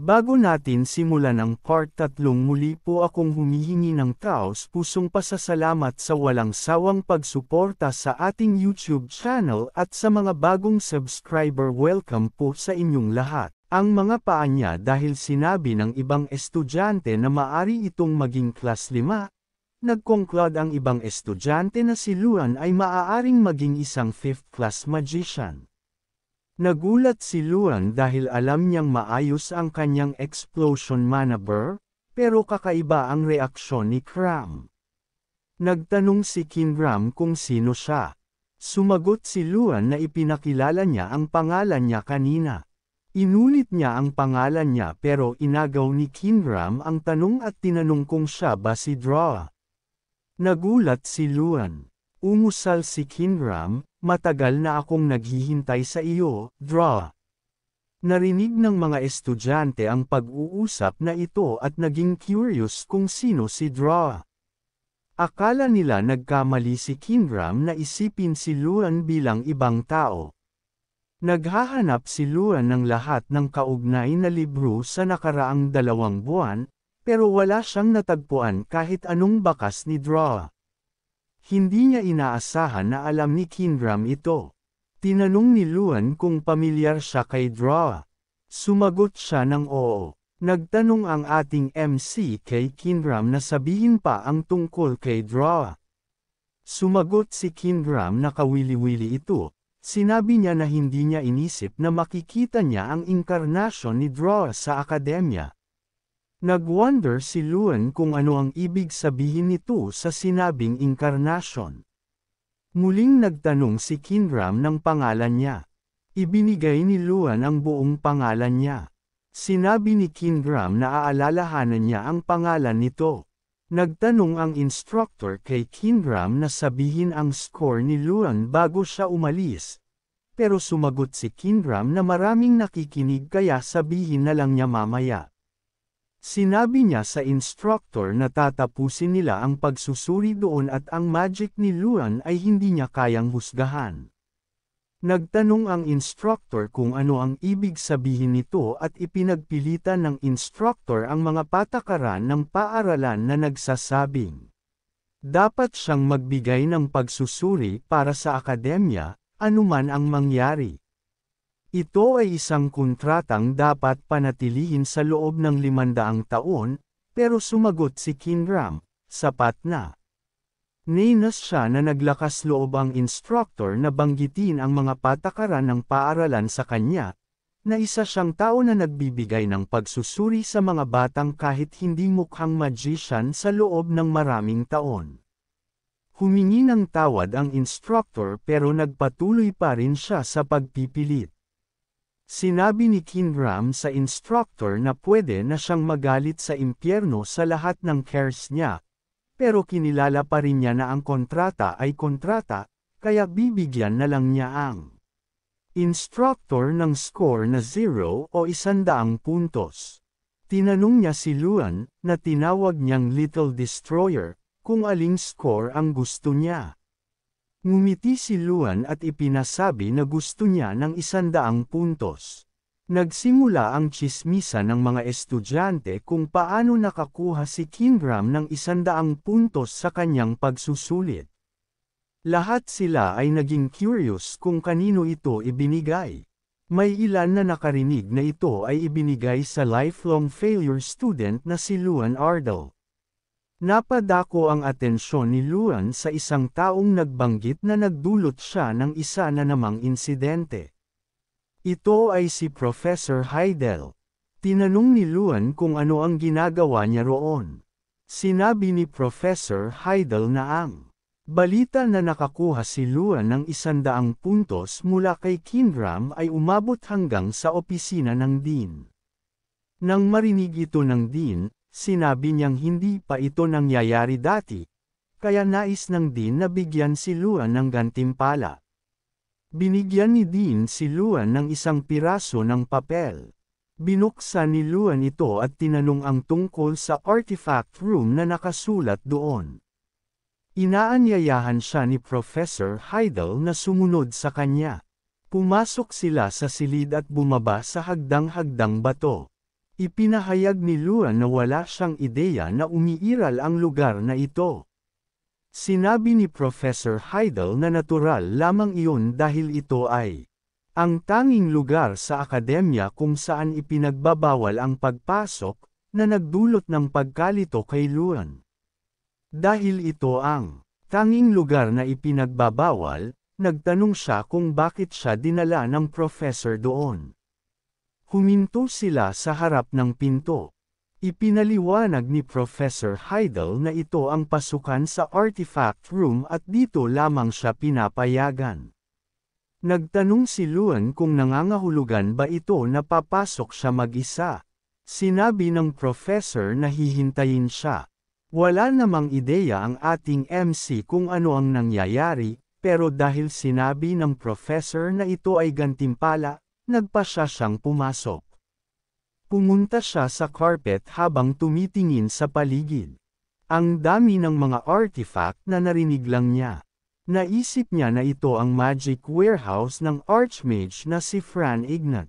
Bago natin simulan ang part 3, muli po akong humihingi ng taos-pusong pasasalamat sa walang sawang pagsuporta sa ating YouTube channel at sa mga bagong subscriber. Welcome po sa inyong lahat. Ang mga paanya dahil sinabi ng ibang estudyante na maari itong maging class 5, nag-conclude ang ibang estudyante na si Luan ay maaaring maging isang 5th class magician. Nagulat si Luan dahil alam niyang maayos ang kanyang explosion maneuver, pero kakaiba ang reaksyon ni Kram. Nagtanong si Kinram kung sino siya. Sumagot si Luan na ipinakilala niya ang pangalan niya kanina. Inulit niya ang pangalan niya pero inagaw ni Kinram ang tanong at tinanong kung siya ba si Draw. Nagulat si Luan. Umusal si Kinram, "Matagal na akong naghihintay sa iyo, Draw." Narinig ng mga estudyante ang pag-uusap na ito at naging curious kung sino si Draw. Akala nila nagkamali si Kinram na isipin si Luan bilang ibang tao. Naghahanap si Luan ng lahat ng kaugnay na libro sa nakaraang 2 buwan, pero wala siyang natagpuan kahit anong bakas ni Draw. Hindi niya inaasahan na alam ni Kinram ito. Tinanong ni Luan kung pamilyar siya kay Draw. Sumagot siya ng oo. Nagtanong ang ating MC kay Kinram na sabihin pa ang tungkol kay Draw. Sumagot si Kinram na kawili-wili ito. Sinabi niya na hindi niya inisip na makikita niya ang inkarnasyon ni Draw sa akademya. Nag-wonder si Luan kung ano ang ibig sabihin nito sa sinabing inkarnasyon. Muling nagtanong si Kinram ng pangalan niya. Ibinigay ni Luan ang buong pangalan niya. Sinabi ni Kinram na aalalahanan niya ang pangalan nito. Nagtanong ang instructor kay Kinram na sabihin ang score ni Luan bago siya umalis. Pero sumagot si Kinram na maraming nakikinig kaya sabihin na lang niya mamaya. Sinabi niya sa instructor na tatapusin nila ang pagsusuri doon at ang magic ni Luan ay hindi niya kayang husgahan. Nagtanong ang instructor kung ano ang ibig sabihin nito at ipinagpilitan ng instructor ang mga patakaran ng paaralan na nagsasabing dapat siyang magbigay ng pagsusuri para sa akademya, anuman ang mangyari. Ito ay isang kontratang dapat panatilihin sa loob ng 500 taon, pero sumagot si Kinram, sapat na. Ninas siya na naglakas loob ang instructor na banggitin ang mga patakaran ng paaralan sa kanya, na isa siyang tao na nagbibigay ng pagsusuri sa mga batang kahit hindi mukhang magician sa loob ng maraming taon. Humingi ng tawad ang instructor pero nagpatuloy pa rin siya sa pagpipilit. Sinabi ni Kinram sa instructor na pwede na siyang magalit sa impyerno sa lahat ng cares niya, pero kinilala pa rin niya na ang kontrata ay kontrata, kaya bibigyan na lang niya ang instructor ng score na 0 o 100 puntos. Tinanong niya si Luan, na tinawag niyang Little Destroyer, kung aling score ang gusto niya. Ngumiti si Luan at ipinasabi na gusto niya ng 100 puntos. Nagsimula ang tsismisa ng mga estudyante kung paano nakakuha si Kinram ng 100 puntos sa kanyang pagsusulit. Lahat sila ay naging curious kung kanino ito ibinigay. May ilan na nakarinig na ito ay ibinigay sa lifelong failure student na si Luan Ardal. Napadako ang atensyon ni Luan sa isang taong nagbanggit na nagdulot siya ng isa na namang insidente. Ito ay si Professor Heidel. Tinanong ni Luan kung ano ang ginagawa niya roon. Sinabi ni Professor Heidel na ang balita na nakakuha si Luan ng 100 puntos mula kay Kinram ay umabot hanggang sa opisina ng Dean. Nang marinig ito ng Dean, sinabi niyang hindi pa ito nangyayari dati, kaya nais ng Dean na bigyan si Luan ng gantimpala. Binigyan ni Dean si Luan ng isang piraso ng papel. Binuksan ni Luan ito at tinanong ang tungkol sa artifact room na nakasulat doon. Inaanyayahan siya ni Professor Heidel na sumunod sa kanya. Pumasok sila sa silid at bumaba sa hagdang-hagdang bato. Ipinahayag ni Luan na wala siyang ideya na umiiral ang lugar na ito. Sinabi ni Professor Heidel na natural lamang iyon dahil ito ay ang tanging lugar sa akademya kung saan ipinagbabawal ang pagpasok, na nagdulot ng pagkalito kay Luan. Dahil ito ang tanging lugar na ipinagbabawal, nagtanong siya kung bakit siya dinala ng professor doon. Huminto sila sa harap ng pinto. Ipinaliwanag ni Professor Heidel na ito ang pasukan sa artifact room at dito lamang siya pinapayagan. Nagtanong si Luan kung nangangahulugan ba ito na papasok siya mag-isa. Sinabi ng professor na hihintayin siya. Wala namang ideya ang ating MC kung ano ang nangyayari, pero dahil sinabi ng professor na ito ay gantimpala, nagpasya siyang pumasok. Pumunta siya sa carpet habang tumitingin sa paligid. Ang dami ng mga artifact na narinig lang niya. Naisip niya na ito ang magic warehouse ng archmage na si Fran Ignat.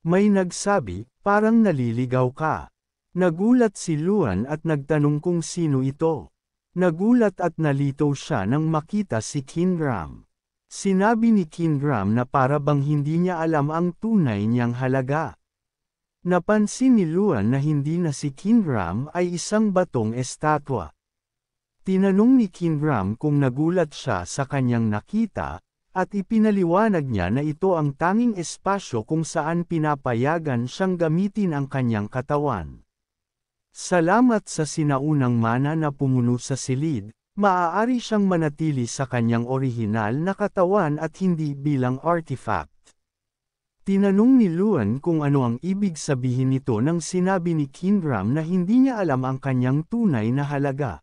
May nagsabi, parang naliligaw ka. Nagulat si Luan at nagtanong kung sino ito. Nagulat at nalito siya nang makita si Kinram. Sinabi ni Kinram na para bang hindi niya alam ang tunay niyang halaga. Napansin ni Luan na hindi na si Kinram ay isang batong estatwa. Tinanong ni Kinram kung nagulat siya sa kanyang nakita, at ipinaliwanag niya na ito ang tanging espasyo kung saan pinapayagan siyang gamitin ang kanyang katawan. Salamat sa sinaunang mana na pumuno sa silid, maaari siyang manatili sa kanyang orihinal na katawan at hindi bilang artifact. Tinanong ni Luan kung ano ang ibig sabihin nito nang sinabi ni Kinram na hindi niya alam ang kanyang tunay na halaga.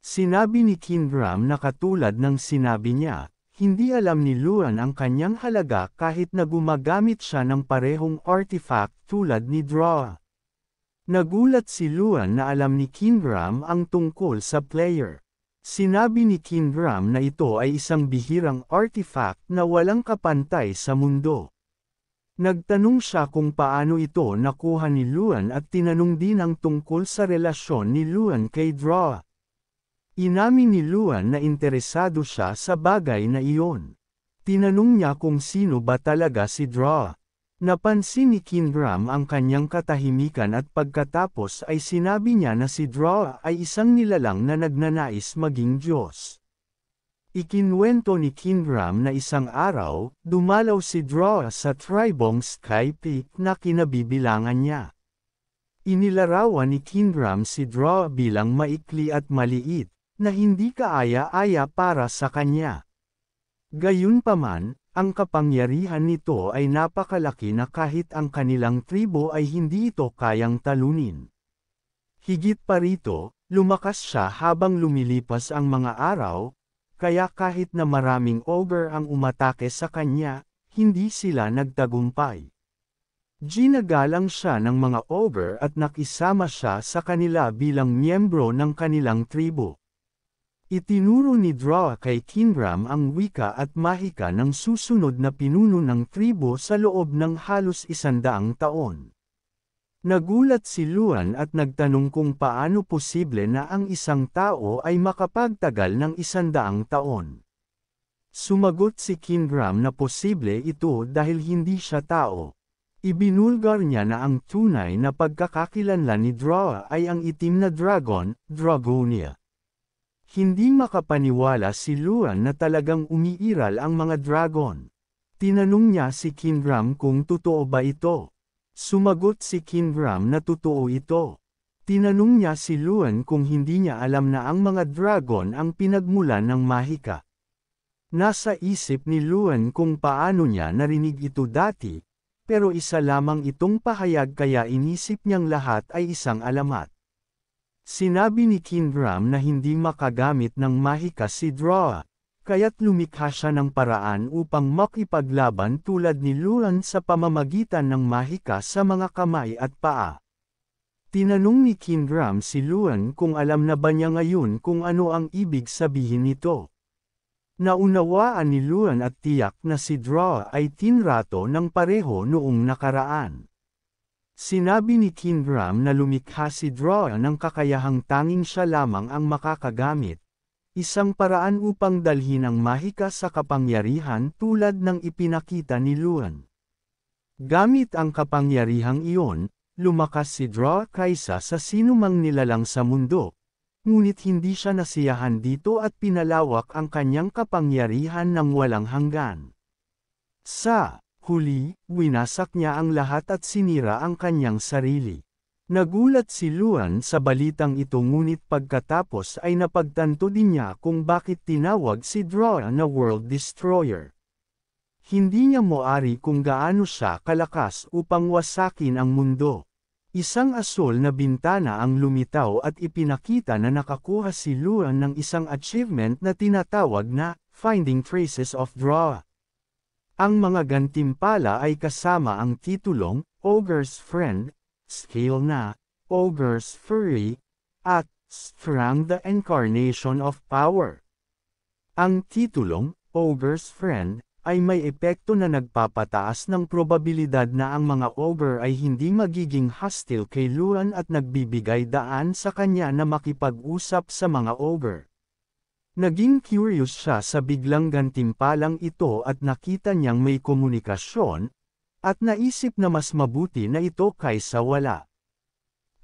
Sinabi ni Kinram na katulad ng sinabi niya, hindi alam ni Luan ang kanyang halaga kahit na gumagamit siya ng parehong artifact tulad ni Draw. Nagulat si Luan na alam ni Kinram ang tungkol sa player. Sinabi ni Kinram na ito ay isang bihirang artifact na walang kapantay sa mundo. Nagtanong siya kung paano ito nakuha ni Luan at tinanong din ang tungkol sa relasyon ni Luan kay Draw. Inamin ni Luan na interesado siya sa bagay na iyon. Tinanong niya kung sino ba talaga si Draw. Napansin ni Kinram ang kanyang katahimikan at pagkatapos ay sinabi niya na si Draw ay isang nilalang na nagnanais maging Diyos. Ikinwento ni Kinram na isang araw, dumalaw si Draw sa tribong Sky Peak na kinabibilangan niya. Inilarawan ni Kinram si Draw bilang maikli at maliit, na hindi kaaya-aya para sa kanya. Gayunpaman, ang kapangyarihan nito ay napakalaki na kahit ang kanilang tribo ay hindi ito kayang talunin. Higit pa rito, lumakas siya habang lumilipas ang mga araw, kaya kahit na maraming ogre ang umatake sa kanya, hindi sila nagtagumpay. Ginagalang siya ng mga ogre at nakisama siya sa kanila bilang miyembro ng kanilang tribo. Itinuro ni Draw kay Kinram ang wika at mahika ng susunod na pinuno ng tribo sa loob ng halos 100 taon. Nagulat si Luan at nagtanong kung paano posible na ang isang tao ay makapagtagal ng 100 taon. Sumagot si Kinram na posible ito dahil hindi siya tao. Ibinulgar niya na ang tunay na pagkakakilanlan ni Draw ay ang itim na dragon, Dragonia. Hindi makapaniwala si Luan na talagang umiiral ang mga dragon. Tinanong niya si Kinram kung totoo ba ito. Sumagot si Kinram na totoo ito. Tinanong niya si Luan kung hindi niya alam na ang mga dragon ang pinagmulan ng mahika. Nasa isip ni Luan kung paano niya narinig ito dati, pero isa lamang itong pahayag kaya inisip niyang lahat ay isang alamat. Sinabi ni Kinram na hindi makagamit ng mahika si Draw, kaya't lumikha siya ng paraan upang makipaglaban tulad ni Luan sa pamamagitan ng mahika sa mga kamay at paa. Tinanong ni Kinram si Luan kung alam na ba niya ngayon kung ano ang ibig sabihin nito. Naunawaan ni Luan at tiyak na si Draw ay tinrato ng pareho noong nakaraan. Sinabi ni Kingram na lumikha si Droa ng kakayahang tanging siya lamang ang makakagamit. Isang paraan upang dalhin ang mahika sa kapangyarihan tulad ng ipinakita ni Luan. Gamit ang kapangyarihang iyon, lumakas si Droa kaysa sa sinumang nilalang sa mundo. Ngunit hindi siya nasiyahan dito at pinalawak ang kanyang kapangyarihan ng walang hanggan. Sa huli, winasak niya ang lahat at sinira ang kanyang sarili. Nagulat si Luan sa balitang ito ngunit pagkatapos ay napagtanto din niya kung bakit tinawag si Droa na World Destroyer. Hindi niya moari kung gaano siya kalakas upang wasakin ang mundo. Isang asol na bintana ang lumitaw at ipinakita na nakakuha si Luan ng isang achievement na tinatawag na Finding Traces of Droa. Ang mga gantimpala ay kasama ang titulong Ogre's Friend, Scale na Ogre's Fury, at Strang the Incarnation of Power. Ang titulong Ogre's Friend ay may epekto na nagpapataas ng probabilidad na ang mga ogre ay hindi magiging hostile kay Luan at nagbibigay daan sa kanya na makipag-usap sa mga ogre. Naging curious siya sa biglang gantimpalang ito at nakita niyang may komunikasyon, at naisip na mas mabuti na ito kaysa wala.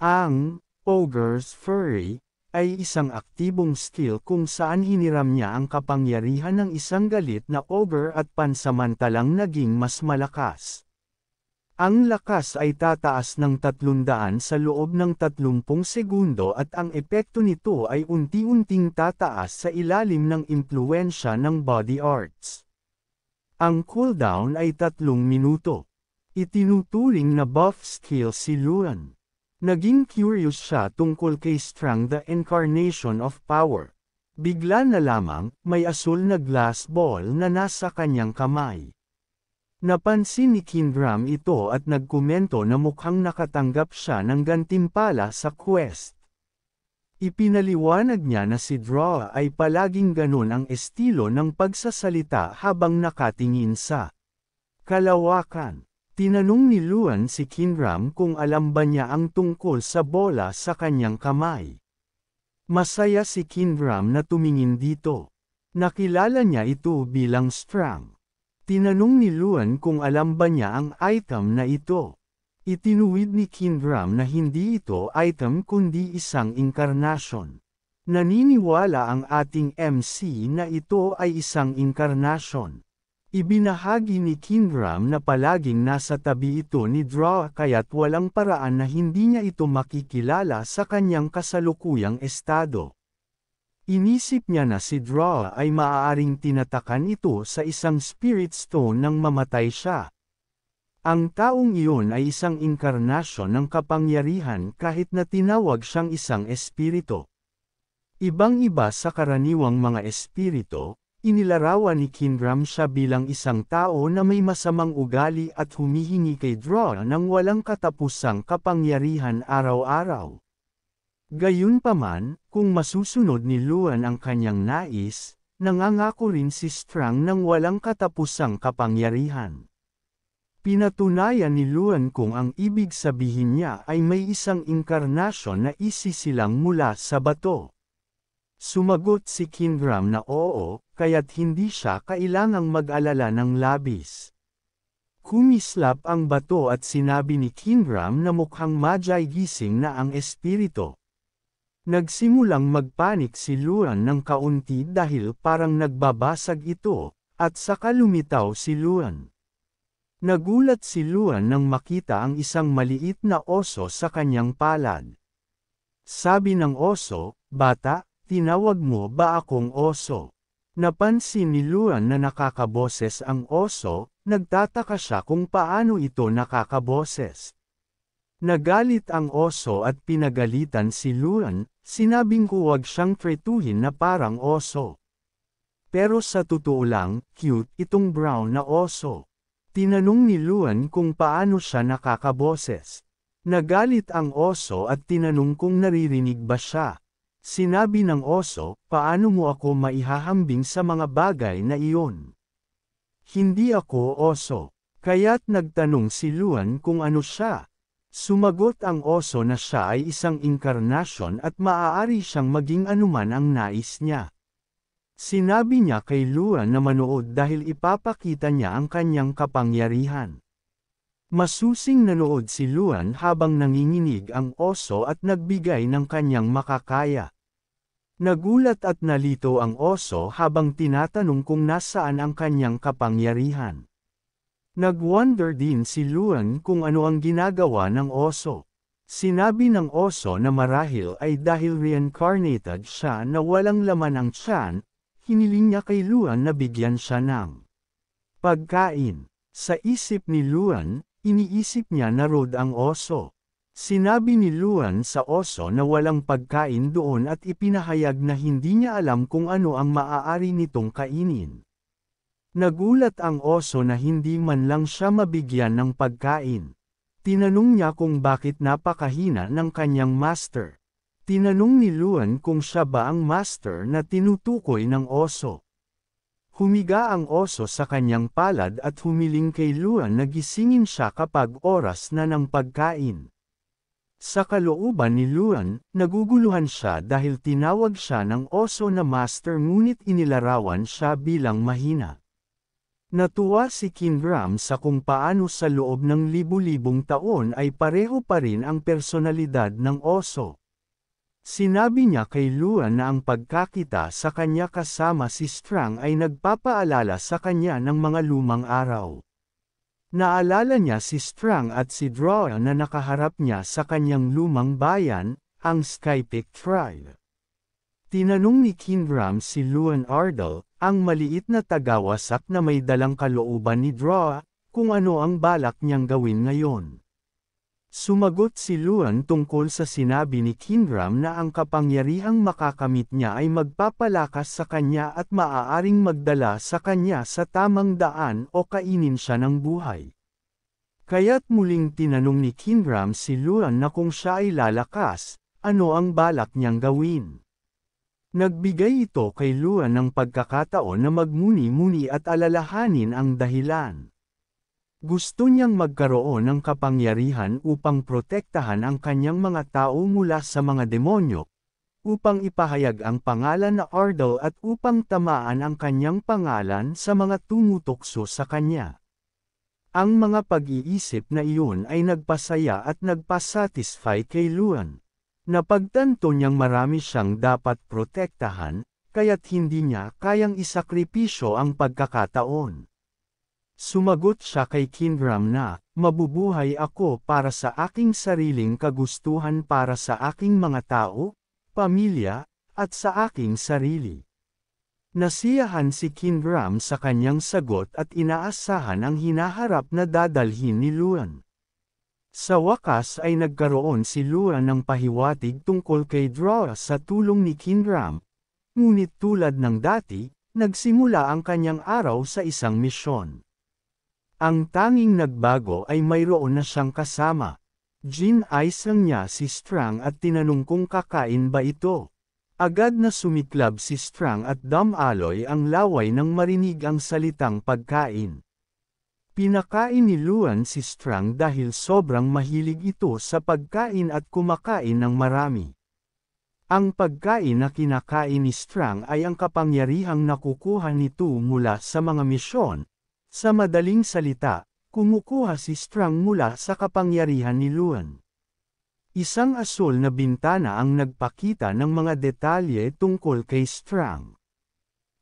Ang Ogre's Fury ay isang aktibong skill kung saan hiniram niya ang kapangyarihan ng isang galit na ogre at pansamantalang naging mas malakas. Ang lakas ay tataas ng 300 sa loob ng 30 segundo at ang epekto nito ay unti-unting tataas sa ilalim ng impluwensya ng body arts. Ang cooldown ay 3 minuto. Itinuturing na buff skill si Luan. Naging curious siya tungkol kay Strang the Incarnation of Power. Bigla na lamang, may asul na glass ball na nasa kanyang kamay. Napansin ni Kingram ito at nagkomento na mukhang nakatanggap siya ng gantimpala sa quest. Ipinaliwanag niya na si Droa ay palaging ganun ang estilo ng pagsasalita habang nakatingin sa kalawakan. Tinanong ni Luan si Kingram kung alam ba niya ang tungkol sa bola sa kanyang kamay. Masaya si Kingram na tumingin dito. Nakilala niya ito bilang Strang. Tinanong ni Luan kung alam ba niya ang item na ito. Itinuwid ni Kingram na hindi ito item kundi isang inkarnasyon. Naniniwala ang ating MC na ito ay isang inkarnasyon. Ibinahagi ni Kingram na palaging nasa tabi ito ni Droa kaya't walang paraan na hindi niya ito makikilala sa kanyang kasalukuyang estado. Inisip niya na si Droa ay maaaring tinatakan ito sa isang spirit stone nang mamatay siya. Ang taong iyon ay isang inkarnasyon ng kapangyarihan kahit na tinawag siyang isang espiritu. Ibang-iba sa karaniwang mga espiritu, inilarawan ni Kingram siya bilang isang tao na may masamang ugali at humihingi kay Droa ng walang katapusang kapangyarihan araw-araw. Gayunpaman, kung masusunod ni Luan ang kanyang nais, nangangako rin si Strang ng walang katapusang kapangyarihan. Pinatunayan ni Luan kung ang ibig sabihin niya ay may isang inkarnasyon na isisilang mula sa bato. Sumagot si Kingram na oo, kaya't hindi siya kailangang mag-alala ng labis. Kumislap ang bato at sinabi ni Kingram na mukhang Magi gising na ang espiritu. Nagsimulang magpanik si Luan ng kaunti dahil parang nagbabasag ito, at saka lumitaw si Luan. Nagulat si Luan nang makita ang isang maliit na oso sa kanyang palad. Sabi ng oso, "Bata, tinawag mo ba akong oso?" Napansin ni Luan na nakakaboses ang oso, nagtataka siya kung paano ito nakakaboses. Nagalit ang oso at pinagalitan si Luan, sinabing huwag siyang tretuhin na parang oso. Pero sa totoo lang, cute itong brown na oso. Tinanong ni Luan kung paano siya nakakaboses. Nagalit ang oso at tinanong kung naririnig ba siya. Sinabi ng oso, "Paano mo ako maihahambing sa mga bagay na iyon? Hindi ako oso." Kaya't nagtanong si Luan kung ano siya. Sumagot ang oso na siya ay isang inkarnasyon at maaari siyang maging anuman ang nais niya. Sinabi niya kay Luan na manood dahil ipapakita niya ang kanyang kapangyarihan. Masusing nanood si Luan habang nanginginig ang oso at nagbigay ng kanyang makakaya. Nagulat at nalito ang oso habang tinatanong kung nasaan ang kanyang kapangyarihan. Nag-wonder din si Luan kung ano ang ginagawa ng oso. Sinabi ng oso na marahil ay dahil reincarnated siya na walang laman ang tiyan, hiniling niya kay Luan na bigyan siya ng pagkain. Sa isip ni Luan, iniisip niya na rude ang oso. Sinabi ni Luan sa oso na walang pagkain doon at ipinahayag na hindi niya alam kung ano ang maaari nitong kainin. Nagulat ang oso na hindi man lang siya mabigyan ng pagkain. Tinanong niya kung bakit napakahina ng kanyang master. Tinanong ni Luan kung siya ba ang master na tinutukoy ng oso. Humiga ang oso sa kanyang palad at humiling kay Luan na gisingin siya kapag oras na ng pagkain. Sa kalooban ni Luan, naguguluhan siya dahil tinawag siya ng oso na master ngunit inilarawan siya bilang mahina. Natuwa si Kinram sa kung paano sa loob ng libu-libong taon ay pareho pa rin ang personalidad ng oso. Sinabi niya kay Luan na ang pagkakita sa kanya kasama si Strang ay nagpapaalala sa kanya ng mga lumang araw. Naalala niya si Strang at si Droa na nakaharap niya sa kanyang lumang bayan, ang Skypick tribe. Tinanong ni Kinram si Luan Ardal, ang maliit na tagawasak na may dalang kalooban ni Droa, kung ano ang balak niyang gawin ngayon. Sumagot si Luan tungkol sa sinabi ni Kinram na ang kapangyarihang makakamit niya ay magpapalakas sa kanya at maaaring magdala sa kanya sa tamang daan o kainin siya ng buhay. Kaya't muling tinanong ni Kinram si Luan na kung siya ay lalakas, ano ang balak niyang gawin. Nagbigay ito kay Luan ng pagkakataon na magmuni-muni at alalahanin ang dahilan. Gusto niyang magkaroon ng kapangyarihan upang protektahan ang kanyang mga tao mula sa mga demonyo, upang ipahayag ang pangalan na Ardal at upang tamaan ang kanyang pangalan sa mga tumutokso sa kanya. Ang mga pag-iisip na iyon ay nagpasaya at nagpasatisfy kay Luan. Napagtanto niyang marami siyang dapat protektahan, kaya't hindi niya kayang isakripisyo ang pagkakataon. Sumagot siya kay Kinram na, mabubuhay ako para sa aking sariling kagustuhan para sa aking mga tao, pamilya, at sa aking sarili. Nasiyahan si Kinram sa kanyang sagot at inaasahan ang hinaharap na dadalhin ni Luan. Sa wakas ay nagkaroon si Luan ng pahiwatig tungkol kay Droa sa tulong ni Kinram, ngunit tulad ng dati, nagsimula ang kanyang araw sa isang misyon. Ang tanging nagbago ay mayroon na siyang kasama. Gin-isang niya si Strang at tinanong kung kakain ba ito. Agad na sumiklab si Strang at damaloy ang laway nang marinig ang salitang pagkain. Pinakain ni Luan si Strang dahil sobrang mahilig ito sa pagkain at kumakain ng marami. Ang pagkain na kinakain ni Strang ay ang kapangyarihang nakukuha nito mula sa mga misyon. Sa madaling salita, kumukuha si Strang mula sa kapangyarihan ni Luan. Isang asul na bintana ang nagpakita ng mga detalye tungkol kay Strang.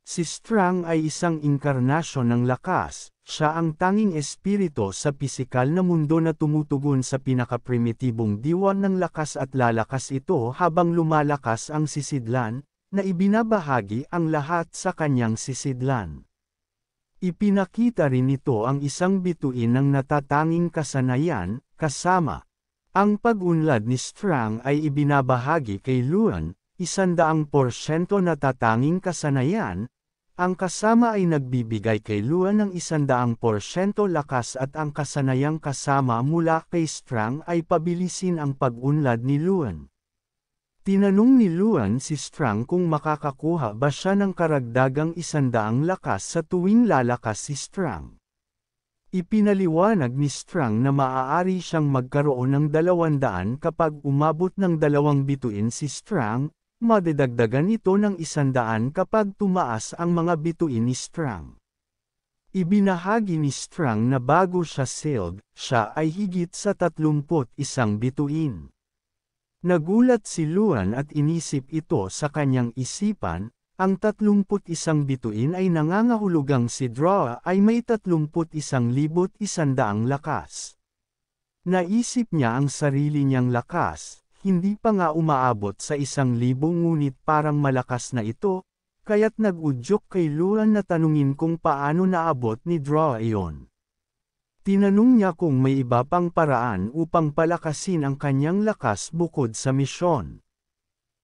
Si Strang ay isang inkarnasyon ng lakas, siya ang tanging espiritu sa pisikal na mundo na tumutugon sa pinakaprimitibong diwan ng lakas at lalakas ito habang lumalakas ang sisidlan, na ibinabahagi ang lahat sa kanyang sisidlan. Ipinakita rin nito ang isang bituin ng natatanging kasanayan, kasama. Ang pag-unlad ni Strang ay ibinabahagi kay Luan, 100% natatanging kasanayan. Ang kasama ay nagbibigay kay Luan ng 100% lakas at ang kasanayang kasama mula kay Strang ay pabilisin ang pag-unlad ni Luan. Tinanong ni Luan si Strang kung makakakuha ba siya ng karagdagang 100 lakas sa tuwing lalakas si Strang. Ipinaliwanag ni Strang na maaari siyang magkaroon ng 200 kapag umabot ng 2 bituin si Strang, madidagdagan ito ng 100 kapag tumaas ang mga bituin ni Strang. Ibinahagi ni Strang na bago siya sealed, siya ay higit sa 31 bituin. Nagulat si Luan at inisip ito sa kanyang isipan, ang 31 bituin ay nangangahulugang si Draw ay may 31,100 lakas. Naisip niya ang sarili niyang lakas, hindi pa nga umaabot sa 1,000 ngunit parang malakas na ito, kaya't nag-udyok kay Luan na tanungin kung paano naabot ni Draw iyon. Tinanong niya kung may iba pang paraan upang palakasin ang kanyang lakas bukod sa misyon.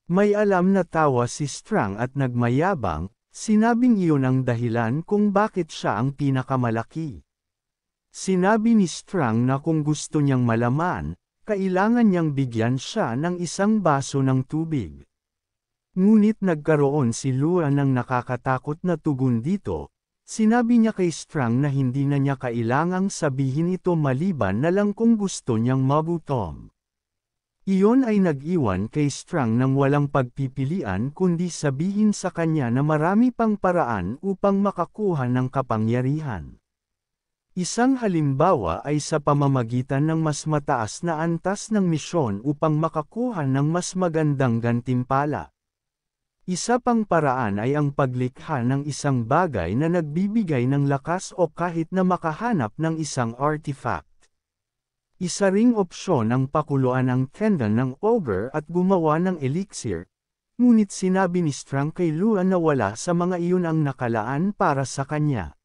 May alam na tawa si Strang at nagmayabang, sinabing iyon ang dahilan kung bakit siya ang pinakamalaki. Sinabi ni Strang na kung gusto niyang malaman, kailangan niyang bigyan siya ng 1 baso ng tubig. Ngunit nagkaroon si Luan ng nakakatakot na tugon dito, sinabi niya kay Strang na hindi na niya kailangang sabihin ito maliban na lang kung gusto niyang magutom. Iyon ay nag-iwan kay Strang ng walang pagpipilian kundi sabihin sa kanya na marami pang paraan upang makakuha ng kapangyarihan. Isang halimbawa ay sa pamamagitan ng mas mataas na antas ng misyon upang makakuha ng mas magandang gantimpala. Isa pang paraan ay ang paglikha ng isang bagay na nagbibigay ng lakas o kahit na makahanap ng isang artifact. Isa ring opsyon ang pakuluan ang tendon ng ogre at gumawa ng elixir, ngunit sinabi ni Strang kay Luan na wala sa mga iyon ang nakalaan para sa kanya.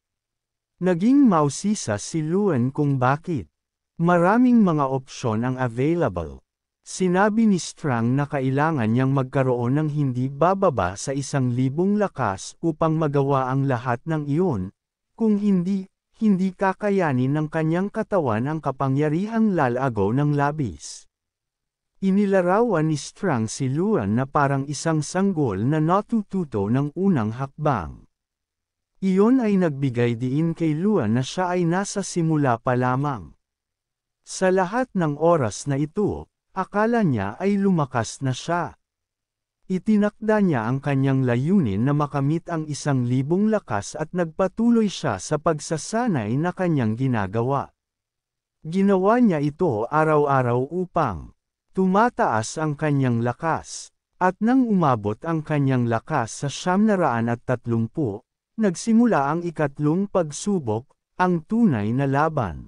Naging mausisa si Luan kung bakit. Maraming mga opsyon ang available. Sinabi ni Strang na kailangan niyang magkaroon ng hindi bababa sa 1,000 lakas upang magawa ang lahat ng iyon, kung hindi kakayanin ng kanyang katawan ang kapangyarihang lalago ng labis. Inilarawan ni Strang si Luan na parang isang sanggol na natututo ng unang hakbang. Iyon ay nagbigay diin kay Luan na siya ay nasa simula pa lamang. Sa lahat ng oras na ito, akala niya ay lumakas na siya. Itinakda niya ang kanyang layunin na makamit ang 1,000 lakas at nagpatuloy siya sa pagsasanay na kanyang ginagawa. Ginawa niya ito araw-araw upang tumataas ang kanyang lakas, at nang umabot ang kanyang lakas sa 930, nagsimula ang ikatlong pagsubok, ang tunay na laban.